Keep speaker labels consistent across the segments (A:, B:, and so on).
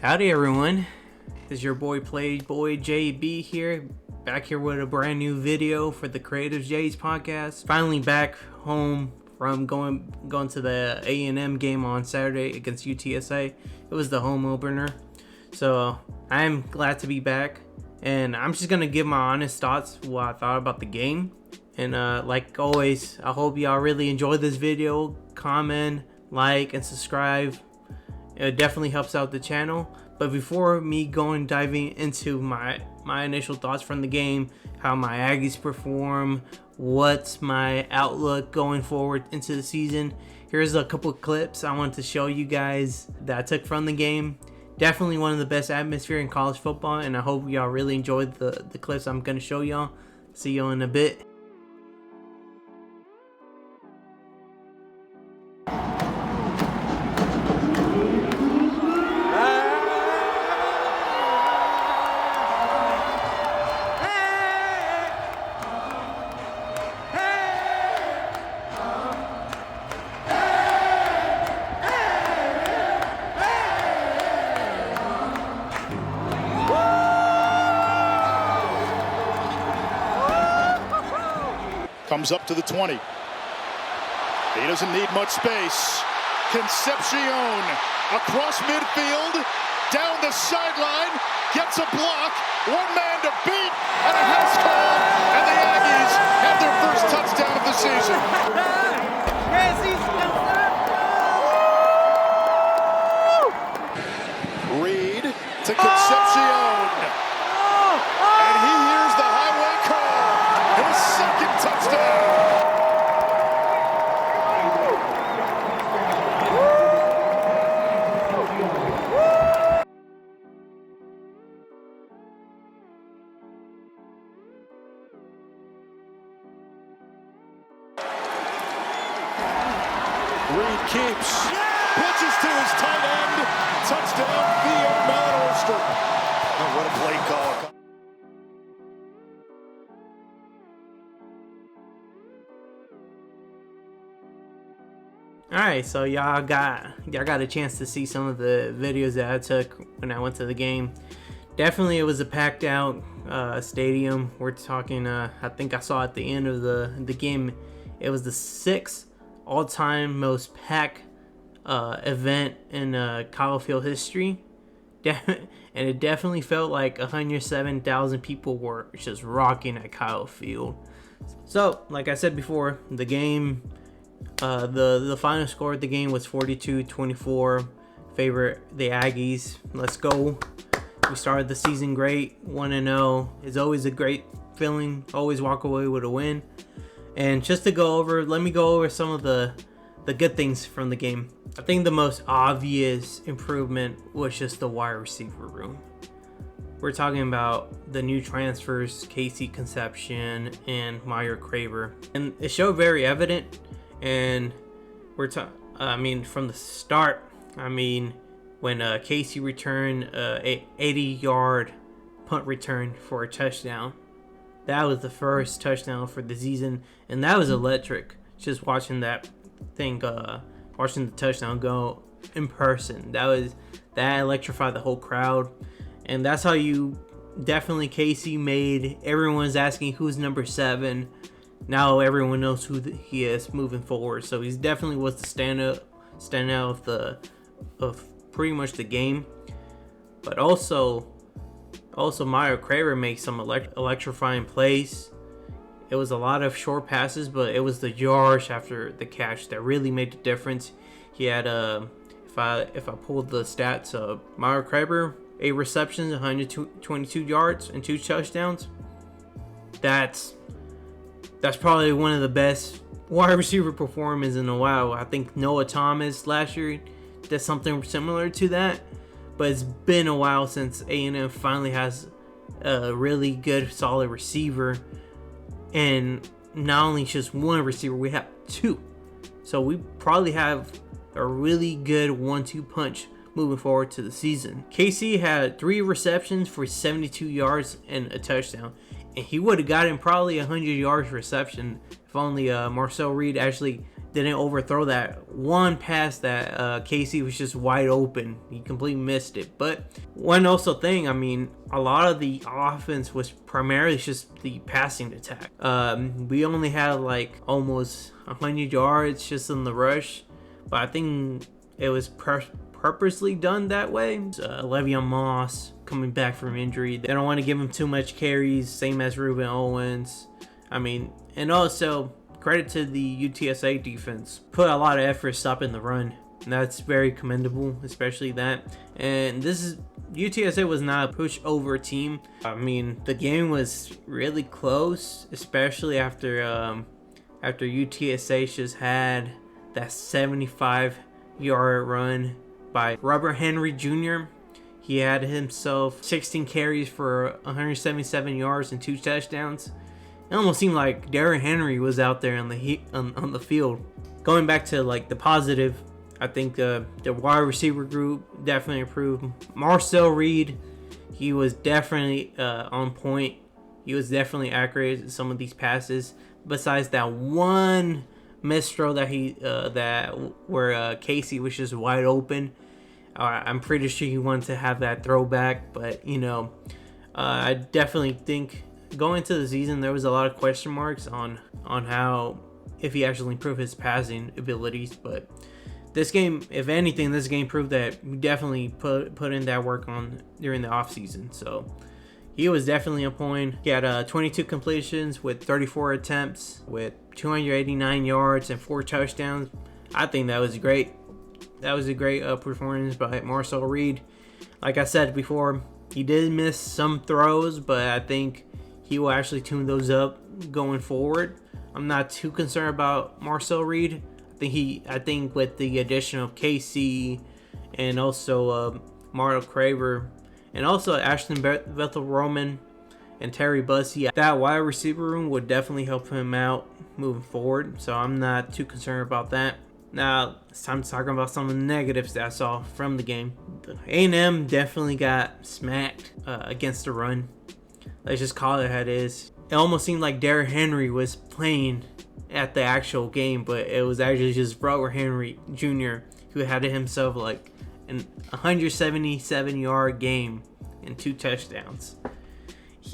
A: Howdy everyone, this is your boy Playboy JB here, back here with a brand new video for the Creative J's podcast. Finally back home from going to the A&M game on Saturday against UTSA. It was the home opener, so I'm glad to be back, and I'm just gonna give my honest thoughts what I thought about the game. And like always, I hope y'all really enjoyed this video. Comment, like, and subscribe. It definitely helps out the channel. But before me diving into my initial thoughts from the game, how my Aggies perform, what's my outlook going forward into the season, here's a couple of clips I want to show you guys that I took from the game. Definitely one of the best atmosphere in college football, and I hope y'all really enjoyed the clips I'm going to show y'all. See y'all in a bit.
B: Comes up to the 20. He doesn't need much space. Concepcion across midfield, down the sideline, gets a block, one man to beat, and a house call, and the Aggies have their first touchdown of the season. Reed to Concepcion, and he hears the highway call. His second touchdown. Reed keeps, pitches to his tight end, touchdown via Mellon Orster. Oh, what a play call.
A: Alright, so y'all got a chance to see some of the videos that I took when I went to the game. Definitely it was a packed out stadium. We're talking I think I saw at the end of the game, it was the 6th all-time most packed event in college field history. And it definitely felt like 107,000 people were just rocking at Kyle Field. So like I said before, the game, the final score of the game was 42-24, favor the Aggies. Let's go. We started the season great, 1-0. It's always a great feeling, always walk away with a win. And just to let me go over some of the good things from the game. I think the most obvious improvement was just the wide receiver room. We're talking about the new transfers, Casey Concepcion and Meyer Craver, and it showed very evident. And from the start, when Casey returned a 80-yard punt return for a touchdown, that was the first touchdown for the season, and that was electric. Just watching that thing, watching the touchdown go in person, that electrified the whole crowd. And that's how Casey made everyone's asking who's number 7. Now everyone knows who he is moving forward. So he's definitely was the standout of pretty much the game. But also Meyer Craver makes some electrifying plays. It was a lot of short passes, but it was the yards after the catch that really made the difference. He had if I pulled the stats, Meyer Craver, 8 receptions, 122 yards, and 2 touchdowns. That's probably one of the best wide receiver performances in a while. I think Noah Thomas last year did something similar to that, but it's been a while since A&M finally has a really good, solid receiver. And not only just one receiver, we have 2. So we probably have a really good 1-2 punch moving forward to the season. Casey had 3 receptions for 72 yards and a touchdown. And he would have gotten probably 100 yards reception if only Marcel Reed actually didn't overthrow that one pass that Casey was just wide open. He completely missed it. But one also thing, I mean, a lot of the offense was primarily just the passing attack. We only had like almost 100 yards just in the rush, but I think it was purposely done that way. Le'Veon Moss coming back from injury. They don't want to give him too much carries, same as Ruben Owens. I mean, and also credit to the UTSA defense. Put a lot of effort stopping the run. And that's very commendable, especially that. And this is UTSA was not a push-over team. I mean, the game was really close, especially after UTSA just had that 75-yard run by Robert Henry Jr. He had himself 16 carries for 177 yards and 2 touchdowns. It almost seemed like Derrick Henry was out there on the field. Going back to like the positive, I think the wide receiver group definitely improved. Marcel Reed, he was definitely on point. He was definitely accurate at some of these passes. Besides that one missed throw that where Casey was just wide open. I'm pretty sure he wanted to have that throwback, but I definitely think going into the season there was a lot of question marks on how if he actually improved his passing abilities. But this game, if anything, this game proved that we definitely put in that work on during the offseason. So he was definitely a point. He had 22 completions with 34 attempts with 289 yards and 4 touchdowns. I think that was great. That was a great performance by Marcel Reed. Like I said before, he did miss some throws, but I think he will actually tune those up going forward. I'm not too concerned about Marcel Reed. I think with the addition of KC and also Mario Craver and also Ashton Bethel-Roman and Terry Bussey, that wide receiver room would definitely help him out moving forward. So I'm not too concerned about that. Now it's time to talk about some of the negatives that I saw from the game. A&M definitely got smacked against the run. Let's just call it how it is. It almost seemed like Derrick Henry was playing at the actual game, but it was actually just Robert Henry Jr. who had himself like an 177-yard game and 2 touchdowns.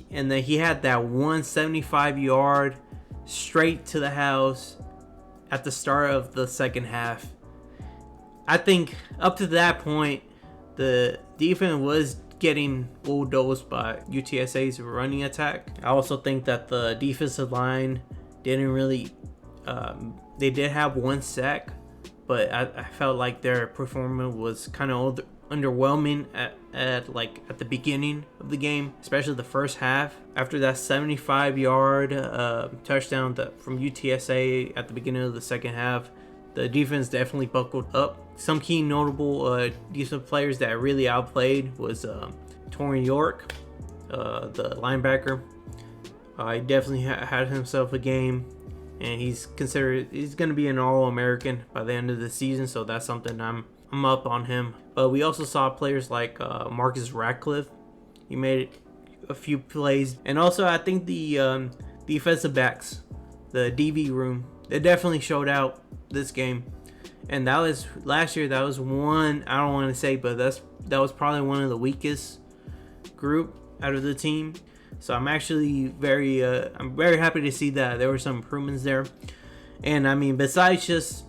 A: And then he had that 175-yard straight to the house at the start of the second half. I think up to that point, the defense was getting bulldozed by UTSA's running attack. I also think that the defensive line didn't really they did have 1 sack, but I felt like their performance was kind of underwhelming at the beginning of the game, especially the first half. After that 75-yard touchdown from UTSA at the beginning of the second half, the defense definitely buckled up. Some key notable defensive players that really outplayed was Torrin York, the linebacker. He definitely had himself a game, and he's going to be an All-American by the end of the season, so that's something I'm up on him. But we also saw players like Marcus Ratcliffe. He made a few plays. And also I think the defensive backs, the DB room, they definitely showed out this game. And that was last year, that was one, I don't want to say, but that was probably one of the weakest group out of the team. So I'm actually very happy to see that there were some improvements there. And I mean, besides just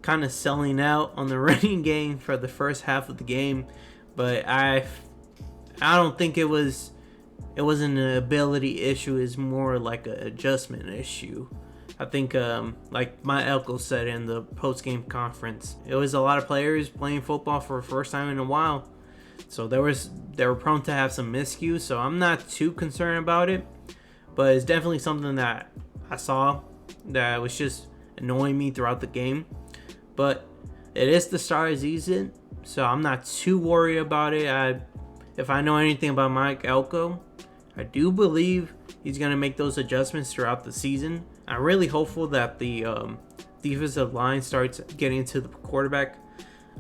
A: kind of selling out on the running game for the first half of the game, but I don't think it wasn't an ability issue. It's more like an adjustment issue. I think like my Elko said in the post-game conference, it was a lot of players playing football for the first time in a while, so they were prone to have some miscues. So I'm not too concerned about it, but it's definitely something that I saw that was just annoying me throughout the game. But it is the start of the season, so I'm not too worried about it. If I know anything about Mike Elko, I do believe he's going to make those adjustments throughout the season. I'm really hopeful that the defensive line starts getting to the quarterback.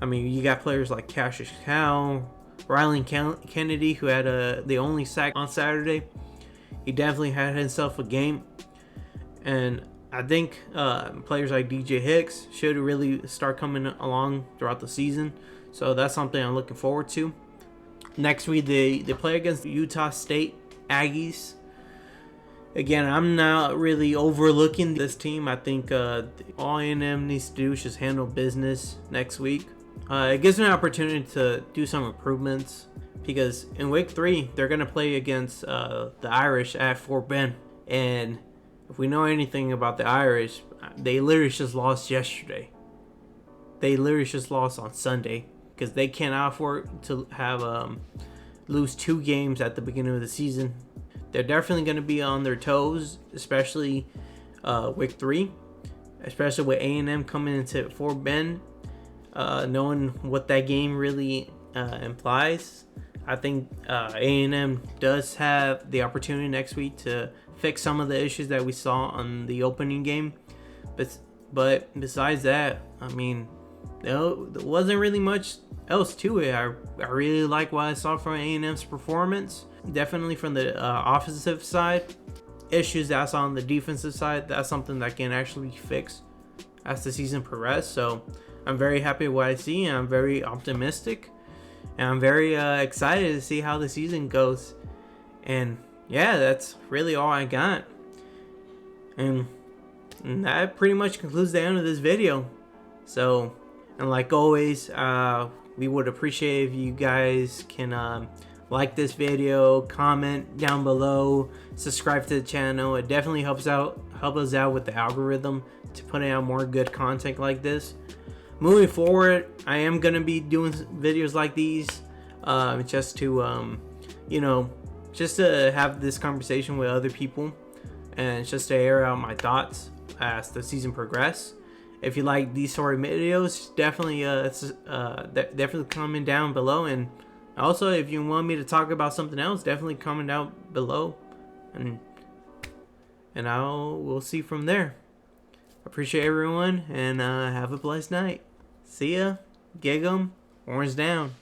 A: I mean, you got players like Cassius Cal, Rylan Kennedy, who had the only sack on Saturday. He definitely had himself a game. And I think players like DJ Hicks should really start coming along throughout the season. So that's something I'm looking forward to. Next week, they play against the Utah State Aggies. Again, I'm not really overlooking this team. I think all A&M needs to do is just handle business next week. It gives me an opportunity to do some improvements, because in week 3, they're going to play against the Irish at Fort Bend. And if we know anything about the Irish, they literally just lost yesterday. They literally just lost on Sunday, because they cannot afford to have lose 2 games at the beginning of the season. They're definitely going to be on their toes, especially week 3, especially with A&M coming into Fort Bend, knowing what that game really implies. I think A&M does have the opportunity next week to fix some of the issues that we saw on the opening game. But besides that, I mean, there wasn't really much else to it. I really like what I saw from A&M's performance. Definitely from the offensive side. Issues that I saw on the defensive side, that's something that can actually be fixed as the season progresses. So I'm very happy with what I see, and I'm very optimistic. And I'm very excited to see how the season goes. And yeah, that's really all I got. And that pretty much concludes the end of this video. So, and like always, we would appreciate if you guys can like this video, comment down below, subscribe to the channel. It definitely helps us out with the algorithm to put out more good content like this. Moving forward, I am gonna be doing videos like these, just to just to have this conversation with other people, and just to air out my thoughts as the season progresses. If you like these sort of videos, definitely definitely comment down below. And also, if you want me to talk about something else, definitely comment down below, and we'll see from there. Appreciate everyone, and have a blessed night. See ya. Gig 'em. Orange down.